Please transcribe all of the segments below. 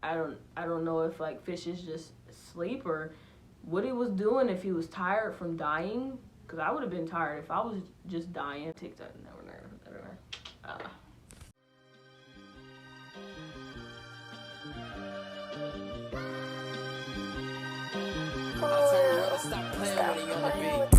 I don't know if like fishes just sleep or what he was doing, if he was tired from dying, because I would have been tired if I was just dying. TikTok, never. Stop playing with it, on the beat.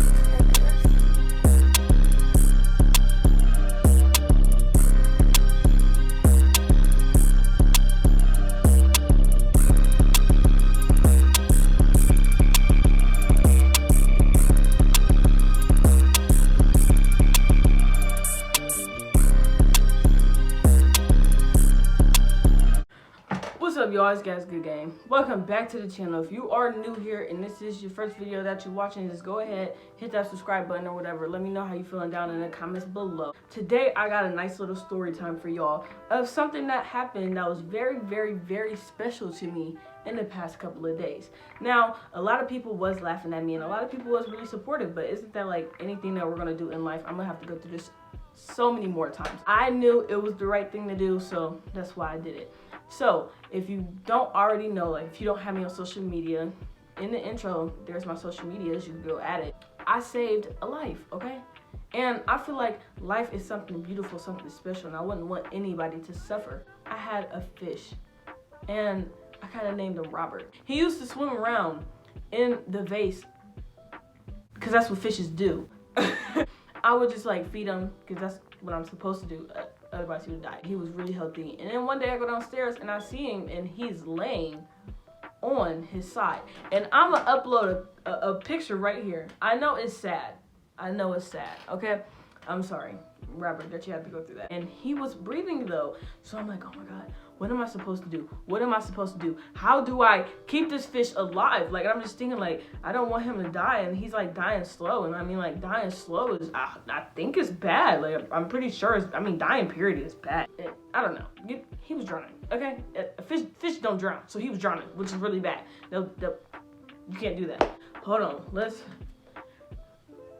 What's up, y'all? It's Guys Good Game. Welcome back to the channel. If you are new here and this is your first video that you're watching, just go ahead, hit that subscribe button or whatever. Let me know how you feeling down in the comments below. Today I got a nice little story time for y'all of something that happened that was very special to me in the past couple of days. Now, a lot of people was laughing at me and a lot of people was really supportive, but isn't that like anything that we're gonna do in life? I'm gonna have to go through this so many more times. I knew it was the right thing to do, so that's why I did it. So if you don't already know, like if you don't have me on social media, in the intro there's my social medias, you can go at it. I saved a life, okay? And I feel like life is something beautiful, something special, and I wouldn't want anybody to suffer. I had a fish and I kind of named him Robert. He used to swim around in the vase because that's what fishes do. I would just like feed him because that's what I'm supposed to do. Otherwise he would die. He was really healthy. And then one day I go downstairs and I see him and he's laying on his side. And I'm gonna upload a picture right here. I know it's sad. I know it's sad, okay? I'm sorry, Robert, that you have to go through that. And he was breathing though. So I'm like, oh my God, what am I supposed to do? What am I supposed to do? How do I keep this fish alive? Like, I'm just thinking like, I don't want him to die, and he's like dying slow. And I mean like dying slow is, I think it's bad. Like, I'm pretty sure dying period is bad. I don't know, he was drowning, okay? Fish don't drown, so he was drowning, which is really bad. You can't do that. Hold on, let's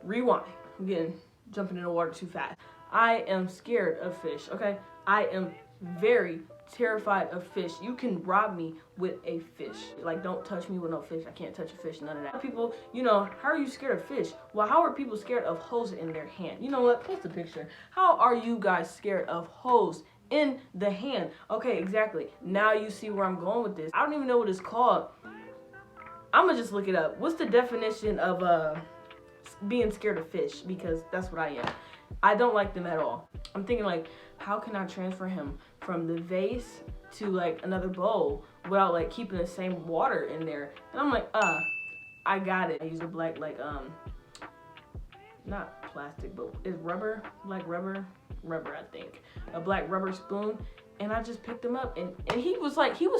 rewind. I'm jumping in the water too fast. I am scared of fish, okay? I am very terrified of fish. You can rob me with a fish. Like, don't touch me with no fish. I can't touch a fish, none of that. People, you know, how are you scared of fish? Well, how are people scared of holes in their hand? You know what? Post a picture. How are you guys scared of holes in the hand? Okay, exactly. Now you see where I'm going with this. I don't even know what it's called. I'm gonna just look it up. What's the definition of being scared of fish? Because that's what I am. I don't like them at all. I'm thinking like, how can I transfer him from the vase to like another bowl without like keeping the same water in there? And I'm like, I got it. I use a black, like, not plastic, but is rubber, like rubber, I think. A black rubber spoon. And I just picked him up and he was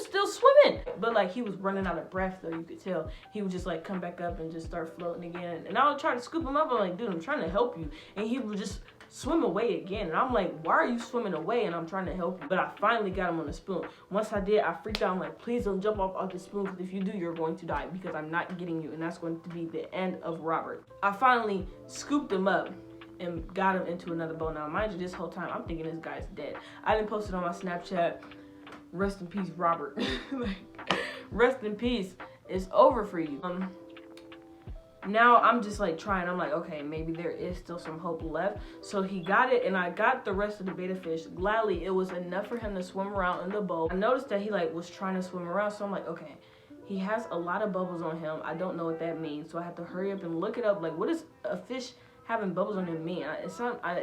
still swimming. But like he was running out of breath though, you could tell. He would just like come back up and just start floating again. And I would try to scoop him up. I'm like, dude, I'm trying to help you. And he would just swim away again. And I'm like, why are you swimming away? And I'm trying to help you. But I finally got him on the spoon. Once I did, I freaked out. I'm like, please don't jump off the spoon, because if you do, you're going to die, because I'm not getting you. And that's going to be the end of Robert. I finally scooped him up and got him into another bowl. Now, mind you, this whole time, I'm thinking this guy's dead. I didn't post it on my Snapchat. Rest in peace, Robert. Like, rest in peace. It's over for you. Now I'm just like trying. I'm like, okay, maybe there is still some hope left. So he got it, and I got the rest of the betta fish. Gladly, it was enough for him to swim around in the bowl. I noticed that he like was trying to swim around, so I'm like, okay, he has a lot of bubbles on him. I don't know what that means, so I have to hurry up and look it up. Like, what does a fish having bubbles on him mean? It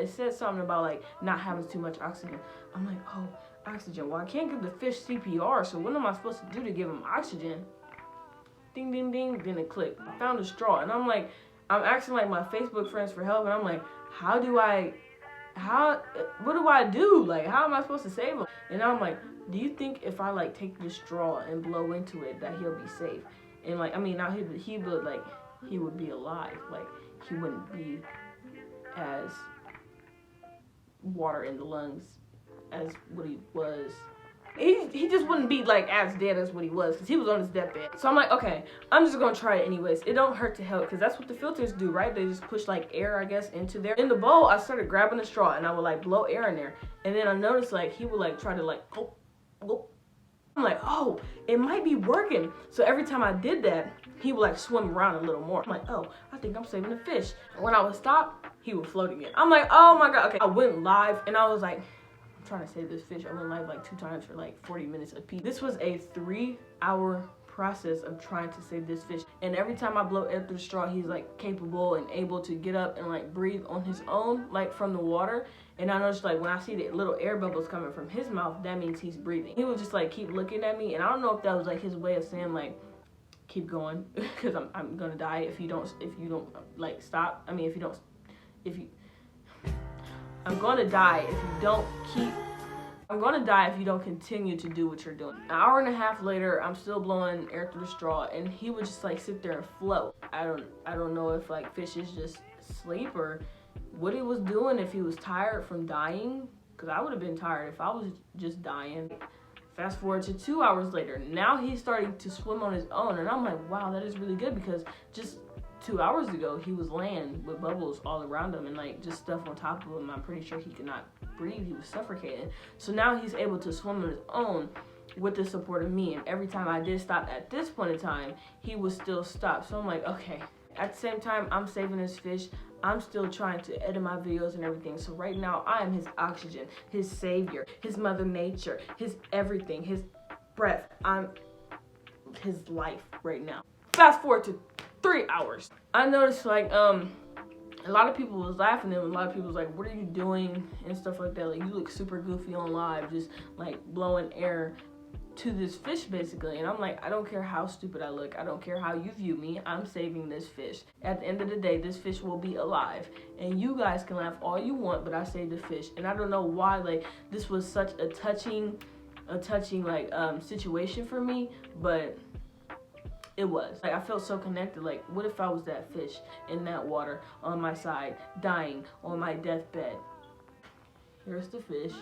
said something about like not having too much oxygen. I'm like, oh, oxygen. Well, I can't give the fish CPR, so what am I supposed to do to give him oxygen? Ding, ding, ding, then it clicked. I found a straw, and I'm like, I'm asking like my Facebook friends for help, and I'm like, what do I do? Like, how am I supposed to save him? And I'm like, do you think if I like take this straw and blow into it that he'll be safe? And like, I mean, now he would be alive. Like, he wouldn't be as water in the lungs as what he was. He just wouldn't be like as dead as what he was, because he was on his deathbed. So I'm like, okay, I'm just gonna try it anyways. It don't hurt to help, because that's what the filters do, right? They just push like air, I guess, into there. In the bowl, I started grabbing the straw and I would like blow air in there, and then I noticed like he would like try to like go. I'm like, oh, it might be working. So every time I did that, he would like swim around a little more. I'm like, oh, I think I'm saving a fish. When I would stop, he would float again. I'm like, oh my God. Okay, I went live and I was like, I'm trying to save this fish. I went live like 2 times for like 40 minutes a piece. This was a 3-hour process of trying to save this fish. And every time I blow air through the straw, he's like capable and able to get up and like breathe on his own, like from the water. And I noticed like when I see the little air bubbles coming from his mouth, that means he's breathing. He would just like keep looking at me, and I don't know if that was like his way of saying like, keep going, because I'm gonna die if you don't like stop. I mean, I'm gonna die if you don't keep. I'm gonna die if you don't continue to do what you're doing. An hour and a half later, I'm still blowing air through the straw, and he would just like sit there and float. I don't know if like fishes just sleep or what he was doing, if he was tired from dying, because I would have been tired if I was just dying. Fast forward to 2 hours later, now he's starting to swim on his own, and I'm like, wow, that is really good, because just 2 hours ago he was laying with bubbles all around him and like just stuff on top of him. I'm pretty sure he could not breathe, he was suffocating. So now he's able to swim on his own with the support of me, and every time I did stop at this point in time, he would still stop. So I'm like, okay. At the same time, I'm saving this fish. I'm still trying to edit my videos and everything. So right now, I am his oxygen, his savior, his mother nature, his everything, his breath. I'm his life right now. Fast forward to 3 hours. I noticed like a lot of people was laughing at him. A lot of people was like, what are you doing and stuff like that. Like, you look super goofy on live, just like blowing air to this fish basically. And I'm like, I don't care how stupid I look, I don't care how you view me, I'm saving this fish. At the end of the day, this fish will be alive, and you guys can laugh all you want, but I saved the fish. And I don't know why like this was such a touching like situation for me, but it was. Like, I felt so connected. Like, what if I was that fish in that water on my side, dying on my deathbed? Here's the fish,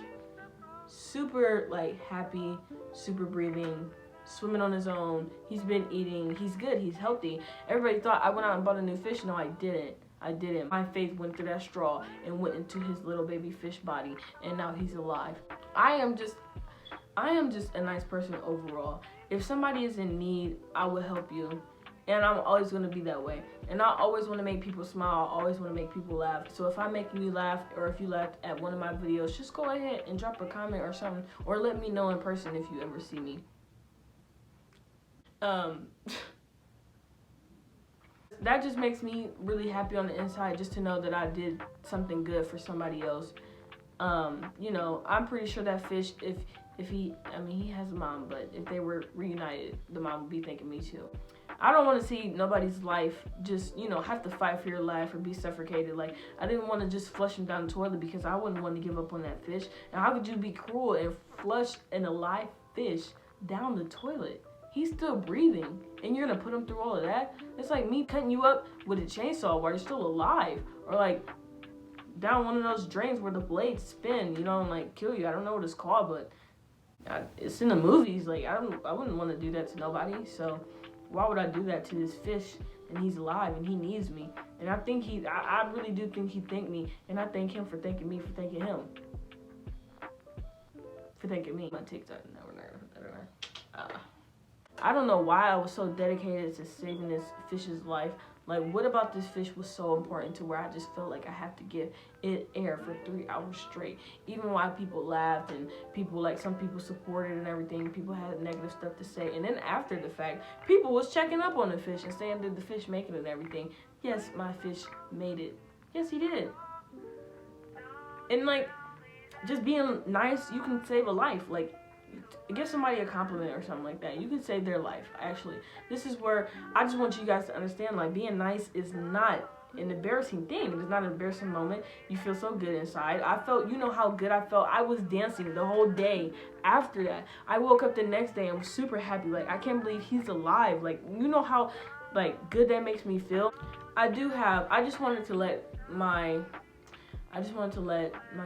super like happy, super breathing, swimming on his own. He's been eating, he's good, he's healthy. Everybody thought I went out and bought a new fish. No, I didn't. My faith went through that straw and went into his little baby fish body, and now he's alive. I am just a nice person overall. If somebody is in need, I will help you. And I'm always going to be that way. And I always want to make people smile. I always want to make people laugh. So if I'm making you laugh, or if you laughed at one of my videos, just go ahead and drop a comment or something. Or let me know in person if you ever see me. That just makes me really happy on the inside, just to know that I did something good for somebody else. You know, I'm pretty sure that fish, if he has a mom, but if they were reunited, the mom would be thanking me too. I don't want to see nobody's life just, you know, have to fight for your life or be suffocated. Like, I didn't want to just flush him down the toilet, because I wouldn't want to give up on that fish. And how could you be cruel and flush an alive fish down the toilet? He's still breathing, and you're going to put him through all of that? It's like me cutting you up with a chainsaw while you're still alive. Or like down one of those drains where the blades spin, you know, and like kill you. I don't know what it's called, but it's in the movies. Like, I wouldn't want to do that to nobody. So why would I do that to this fish? And he's alive and he needs me. And I think I really do think he thanked me. And I thank him for thanking me for thanking him. For thanking me. My TikTok, I don't know why I was so dedicated to saving this fish's life. Like, what about this fish was so important to where I just felt like I have to give it air for 3 hours straight? Even while people laughed and people, like, some people supported and everything, people had negative stuff to say. And then after the fact, people was checking up on the fish and saying, did the fish make it and everything? Yes, my fish made it. Yes, he did. And, like, just being nice, you can save a life. Like, give somebody a compliment or something like that. You can save their life, actually. This is where I just want you guys to understand, like, being nice is not an embarrassing thing. It's not an embarrassing moment. You feel so good inside. I felt, you know how good I felt? I was dancing the whole day after that. I woke up the next day and was super happy. Like, I can't believe he's alive. Like, you know how, like, good that makes me feel? I just wanted to let my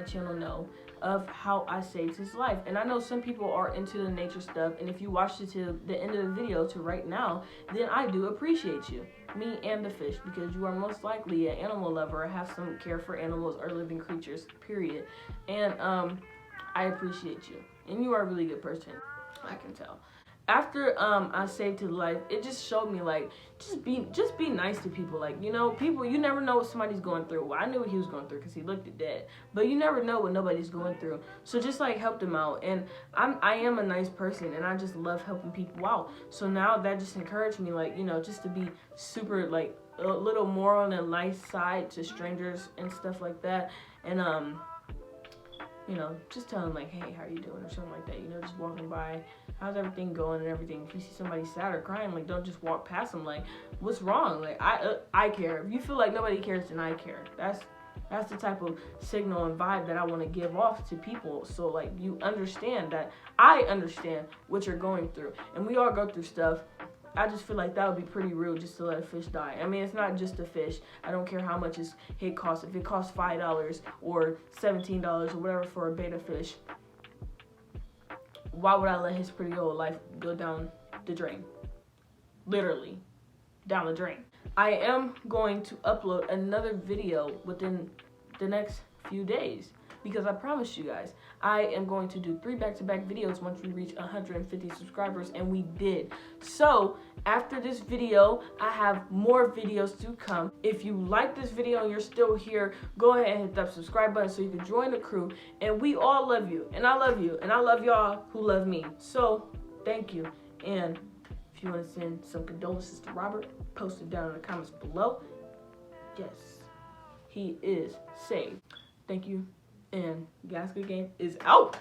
channel know of how I saved his life. And I know some people are into the nature stuff, and if you watched it to the end of the video to right now, then I do appreciate you, me and the fish, because you are most likely an animal lover or have some care for animals or living creatures, period. And I appreciate you, and you are a really good person. I can tell. After I saved his life, it just showed me like just be nice to people. Like, you know, people, you never know what somebody's going through. Well, I knew what he was going through because he looked dead, but you never know what nobody's going through. So just like help them out. And I am a nice person, and I just love helping people out. So now that just encouraged me, like, you know, just to be super like a little more on the nice side to strangers and stuff like that. And you know, just tell them like, hey, how are you doing, or something like that. You know, just walking by, how's everything going and everything. If you see somebody sad or crying, like, don't just walk past them. Like, what's wrong? Like, I care. If you feel like nobody cares, then I care. That's the type of signal and vibe that I want to give off to people. So like, you understand that I understand what you're going through, and we all go through stuff. I just feel like that would be pretty rude just to let a fish die. I mean, it's not just a fish. I don't care how much it costs. If it costs $5 or $17 or whatever for a betta fish, why would I let his pretty old life go down the drain? Literally, down the drain. I am going to upload another video within the next few days, because I promised you guys I am going to do 3 back-to-back videos once we reach 150 subscribers, and we did. So after this video, I have more videos to come. If you like this video and you're still here, go ahead and hit that subscribe button so you can join the crew. And we all love you, and I love you, and I love y'all who love me. So thank you. And if you want to send some condolences to Robert, post it down in the comments below. Yes, he is saved. Thank you. And Gas Good Game is out.